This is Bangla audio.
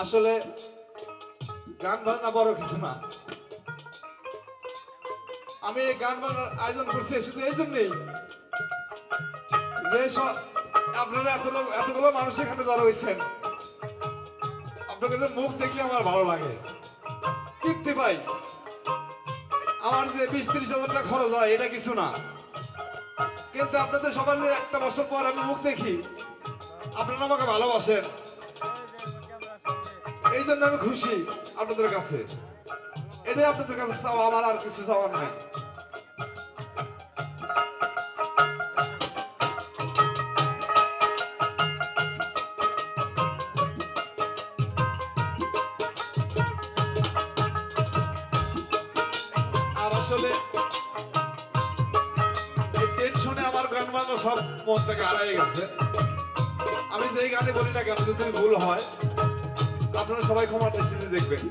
আসলে গান বাজনা বড় কিছু না। আমি এই গান বাজনার আয়োজন করছি শুধু এই জন্যই যে আপনারা এতগুলো মানুষ এখানে জড়ো হয়েছেন, আপনাদের মুখ দেখলে আমার ভালো লাগে, তৃপ্তি পাই। আমার যে 20-30 হাজার টাকা খরচ হয় এটা কিছু না, কিন্তু আপনাদের সবার যে একটা বছর পর আমি মুখ দেখি, আপনারা আমাকে ভালোবাসেন, এই জন্য আমি খুশি আপনাদের কাছে। এটাই আপনাদের কাছে চাওয়া, আমার আর কিছু চাওয়ার নাই। আর আসলে এই টেনশনে আমার গান বাজনা সব মন থেকে হারিয়ে গেছে। আমি যেই গানে বলি না কেন, যদি ভুল হয় আপনারা সবাই ক্ষমার দৃষ্টিতে দেখবেন।